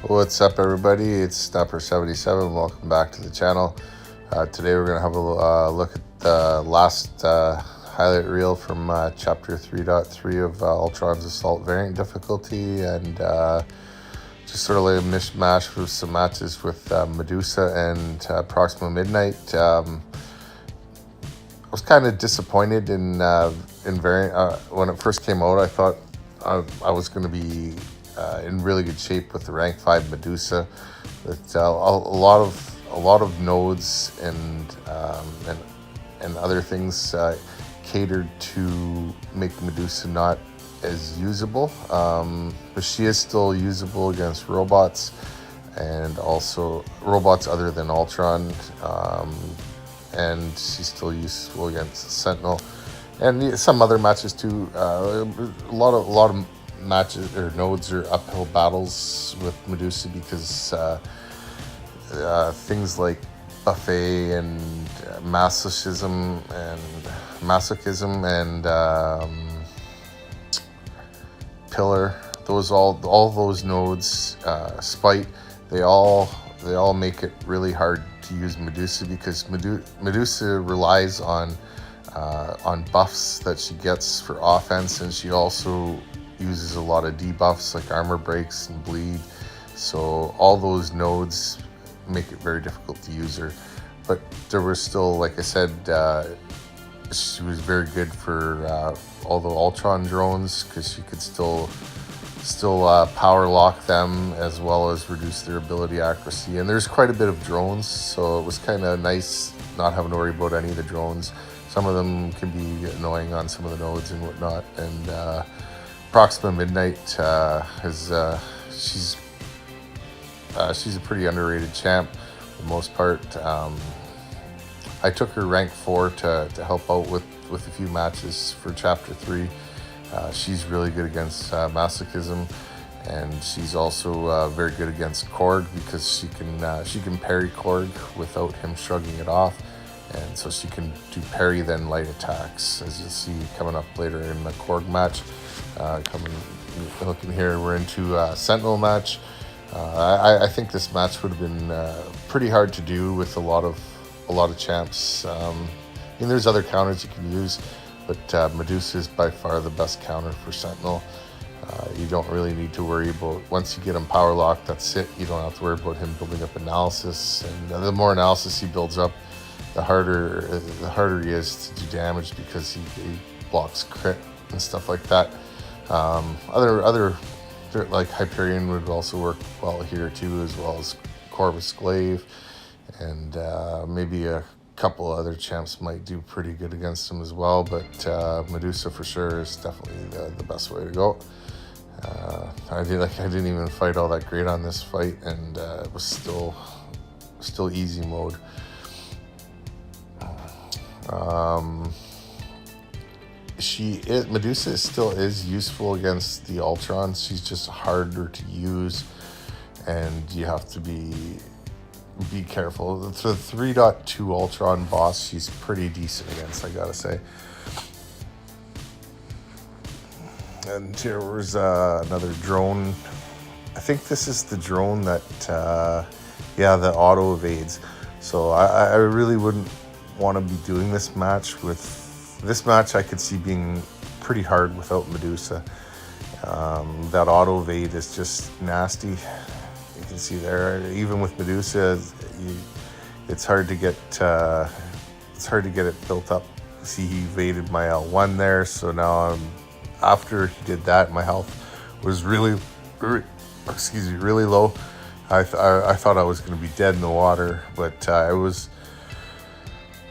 What's up, everybody? It's Snapper77. Welcome back to the channel. Today we're going to have a look at the last highlight reel from Chapter 3.3 of Ultron's Assault Variant Difficulty, and just sort of like a mishmash with some matches with Medusa and Proxima Midnight. I was kind of disappointed in Variant. When it first came out, I thought I was going to be in really good shape with the rank 5 Medusa, but a lot of nodes and other things catered to make Medusa not as usable, but she is still usable against robots, and also robots other than Ultron, and she's still useful against Sentinel and some other matches too. A lot of matches or nodes are uphill battles with Medusa because things like buffet and masochism and pillar, all those nodes, spite, they all make it really hard to use Medusa, because Medusa relies on buffs that she gets for offense, and she also uses a lot of debuffs like armor breaks and bleed, so all those nodes make it very difficult to use her. But there was still, like I said, she was very good for all the Ultron drones, because she could still power lock them as well as reduce their ability accuracy. And there's quite a bit of drones, so it was kind of nice not having to worry about any of the drones. Some of them can be annoying on some of the nodes and whatnot. And Proxima Midnight she's a pretty underrated champ for the most part. I took her rank 4 to help out with a few matches for Chapter 3. She's really good against masochism, and she's also very good against Korg, because she can parry Korg without him shrugging it off, and so she can do parry then light attacks, as you'll see coming up later in the Korg match. Looking here, we're into a Sentinel match. I think this match would have been pretty hard to do with a lot of champs. There's other counters you can use, but Medusa is by far the best counter for Sentinel. You don't really need to worry about, once you get him power locked, that's it. You don't have to worry about him building up analysis, and the more analysis he builds up, the harder he is to do damage, because he blocks crit and stuff like that. Other like Hyperion would also work well here too, as well as Corvus Glaive, and maybe a couple other champs might do pretty good against him as well, but Medusa for sure is definitely the best way to go. I didn't even fight all that great on this fight, and it was still easy mode. Medusa still is useful against the Ultrons. She's just harder to use, and you have to be careful. The 3.2 Ultron boss, she's pretty decent against, I gotta say. And here was another drone. I think this is the drone that that auto evades. So I really wouldn't want to be doing this match. I could see being pretty hard without Medusa. That auto evade is just nasty. You can see there, even with Medusa, it's hard to get it built up. See, he evaded my L1 there, so now after he did that, my health was really low. I thought I was going to be dead in the water, but I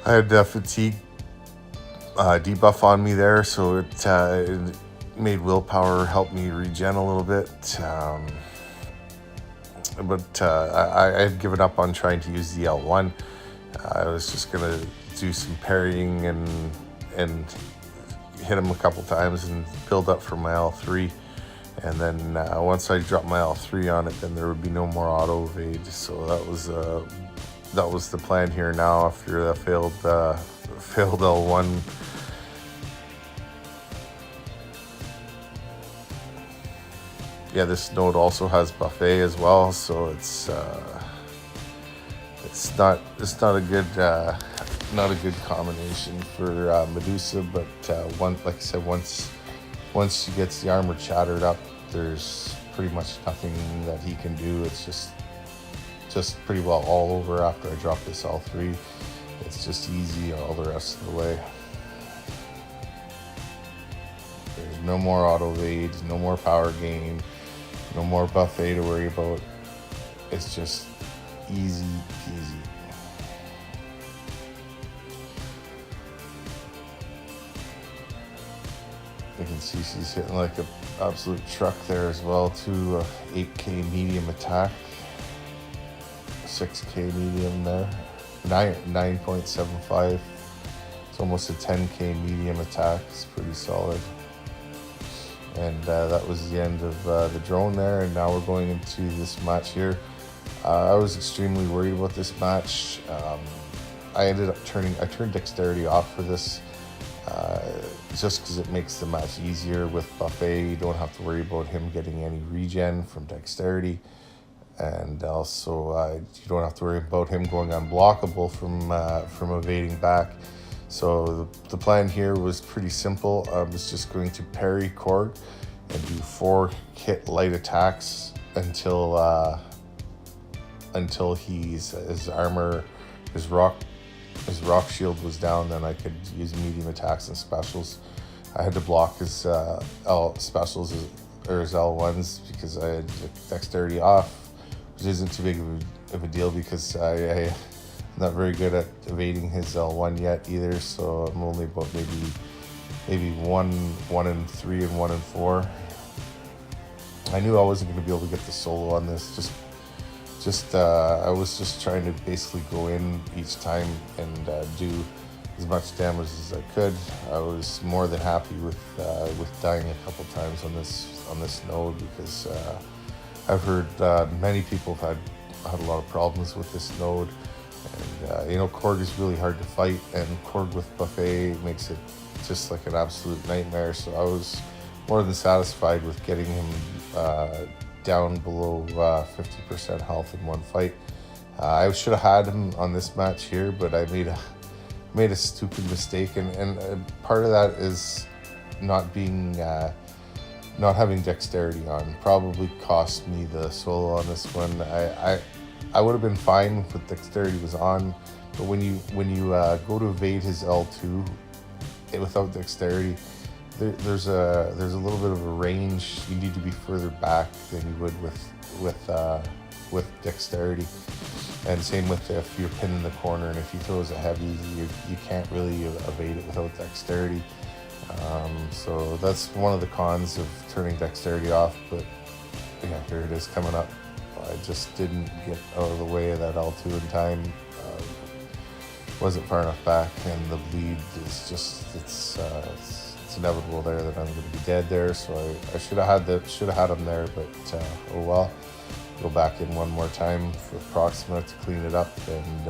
had fatigue debuff on me there, so it made willpower help me regen a little bit. But I had given up on trying to use the L1. I was just gonna do some parrying and hit him a couple times and build up for my L3. And then once I dropped my L3 on it, then there would be no more auto evade. So that was the plan here now after the failed L1. yeah, this node also has buffet as well, so it's not a good combination for Medusa. But like I said, once she gets the armor chattered up, there's pretty much nothing that he can do. It's just pretty well all over after I drop this L3. It's just easy all the rest of the way. There's no more auto evade, no more power gain, no more buffet to worry about. It's just easy peasy. You can see she's hitting like an absolute truck there as well too. 8k medium attack, 6k medium there, 9.75. It's almost a 10k medium attack. It's pretty solid. And that was the end of the drone there, and now we're going into this match here. I was extremely worried about this match. I turned dexterity off for this, just because it makes the match easier with buffet. You don't have to worry about him getting any regen from dexterity, and also you don't have to worry about him going unblockable from evading back. So the plan here was pretty simple. I was just going to parry Korg and do 4 hit light attacks until his armor, his rock shield was down. Then I could use medium attacks and specials. I had to block his L specials or his L1s because I had dexterity off, which isn't too big of a deal because I'm not very good at evading his L1 yet either. So I'm only about maybe 1 in 3 and 1 in 4. I knew I wasn't going to be able to get the solo on this. I was just trying to basically go in each time and do as much damage as I could. I was more than happy with dying a couple times on this node because I've heard many people have had a lot of problems with this node, and Korg is really hard to fight, and Korg with buffet makes it just like an absolute nightmare. So I was more than satisfied with getting him down below 50% health in one fight. I should have had him on this match here, but I made a stupid mistake, and part of that is not having dexterity on. Probably cost me the solo on this one. I would have been fine if dexterity was on, but when you go to evade his L2 without dexterity, there's a little bit of a range. You need to be further back than you would with dexterity. And same with if you're pinned in the corner, and if he throws a heavy, you can't really evade it without dexterity. So that's one of the cons of turning dexterity off. But yeah, here it is coming up. I just didn't get out of the way of that L2 in time. Wasn't far enough back, and the bleed is just it's inevitable there that I'm going to be dead there. So I should have had him there, but oh well. Go back in one more time with Proxima to clean it up, and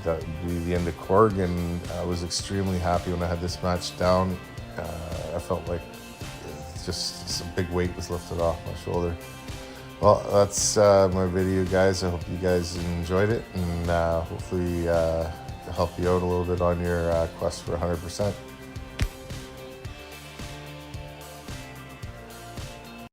that would be the end of Korg. And I was extremely happy when I had this match down. I felt like just some big weight was lifted off my shoulder. Well, that's my video, guys. I hope you guys enjoyed it, and hopefully help you out a little bit on your quest for 100%.